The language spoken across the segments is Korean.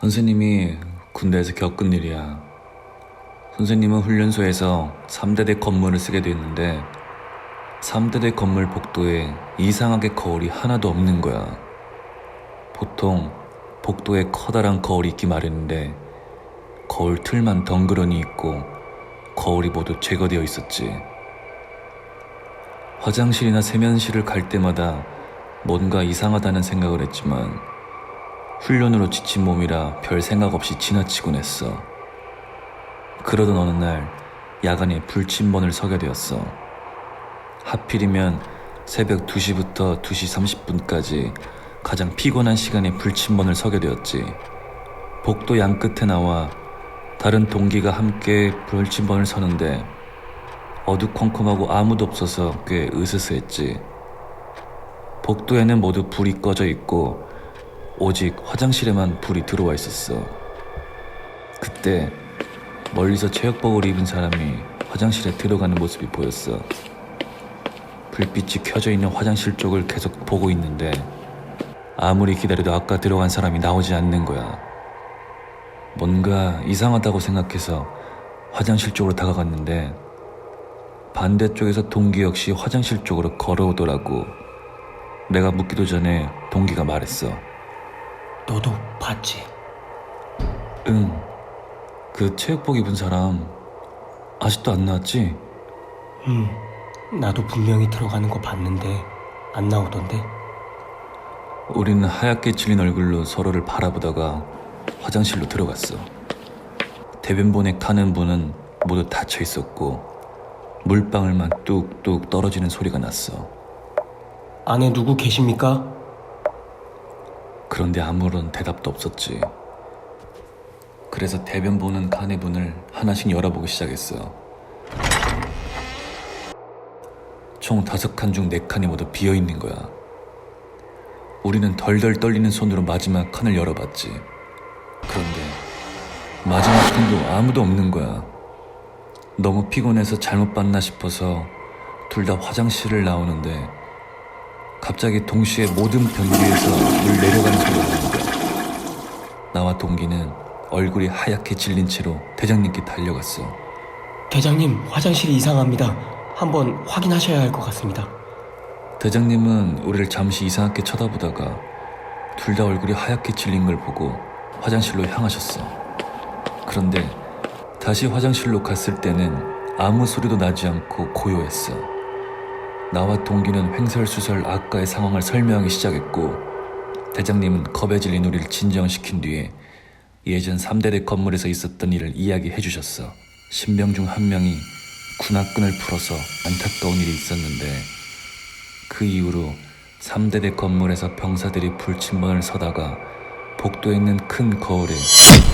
선생님이 군대에서 겪은 일이야. 선생님은 훈련소에서 3대대 건물을 쓰게 됐는데 3대대 건물 복도에 이상하게 거울이 하나도 없는 거야. 보통 복도에 커다란 거울이 있기 마련인데 거울 틀만 덩그러니 있고 거울이 모두 제거되어 있었지. 화장실이나 세면실을 갈 때마다 뭔가 이상하다는 생각을 했지만 훈련으로 지친 몸이라 별 생각 없이 지나치곤 했어. 그러던 어느 날 야간에 불침번을 서게 되었어. 하필이면 새벽 2시부터 2시 30분까지 가장 피곤한 시간에 불침번을 서게 되었지. 복도 양끝에 나와 다른 동기가 함께 불침번을 서는데 어두컴컴하고 아무도 없어서 꽤 으스스했지. 복도에는 모두 불이 꺼져 있고 오직 화장실에만 불이 들어와 있었어. 그때 멀리서 체육복을 입은 사람이 화장실에 들어가는 모습이 보였어. 불빛이 켜져 있는 화장실 쪽을 계속 보고 있는데 아무리 기다려도 아까 들어간 사람이 나오지 않는 거야. 뭔가 이상하다고 생각해서 화장실 쪽으로 다가갔는데 반대쪽에서 동기 역시 화장실 쪽으로 걸어오더라고. 내가 묻기도 전에 동기가 말했어. 너도 봤지? 응. 그 체육복 입은 사람 아직도 안 나왔지? 나도 분명히 들어가는 거 봤는데 안 나오던데. 우리는 하얗게 질린 얼굴로 서로를 바라보다가 화장실로 들어갔어. 대변본에 타는 분은 모두 닫혀 있었고 물방울만 뚝뚝 떨어지는 소리가 났어. 안에 누구 계십니까? 그런데 아무런 대답도 없었지. 그래서 대변 보는 칸의 문을 하나씩 열어보기 시작했어. 총 5칸 중 4칸이 모두 비어있는 거야. 우리는 덜덜 떨리는 손으로 마지막 칸을 열어봤지. 그런데 마지막 칸도 아무도 없는 거야. 너무 피곤해서 잘못 봤나 싶어서 둘 다 화장실을 나오는데 갑자기 동시에 모든 변기에서 물 내려가는 소리가 나는 거야. 나와 동기는 얼굴이 하얗게 질린 채로 대장님께 달려갔어. 대장님, 화장실이 이상합니다. 한번 확인하셔야 할 것 같습니다. 대장님은 우리를 잠시 이상하게 쳐다보다가 둘 다 얼굴이 하얗게 질린 걸 보고 화장실로 향하셨어. 그런데 다시 화장실로 갔을 때는 아무 소리도 나지 않고 고요했어. 나와 동기는 횡설수설 아까의 상황을 설명하기 시작했고 대장님은 겁에 질린 우리를 진정시킨 뒤에 예전 3대대 건물에서 있었던 일을 이야기해 주셨어. 신병 중 한 명이 군화끈을 풀어서 안타까운 일이 있었는데 그 이후로 3대대 건물에서 병사들이 불침번을 서다가 복도에 있는 큰 거울에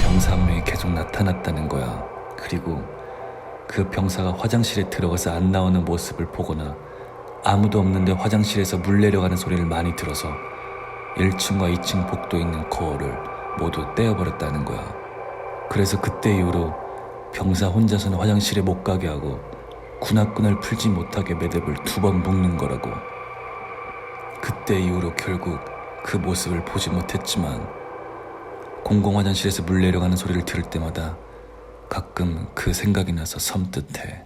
병사 한 명이 계속 나타났다는 거야. 그리고 그 병사가 화장실에 들어가서 안 나오는 모습을 보거나 아무도 없는데 화장실에서 물 내려가는 소리를 많이 들어서 1층과 2층 복도에 있는 거울을 모두 떼어버렸다는 거야. 그래서 그때 이후로 병사 혼자서는 화장실에 못 가게 하고 군화끈을 풀지 못하게 매듭을 2번 묶는 거라고. 그때 이후로 결국 그 모습을 보지 못했지만 공공 화장실에서 물 내려가는 소리를 들을 때마다 가끔 그 생각이 나서 섬뜩해.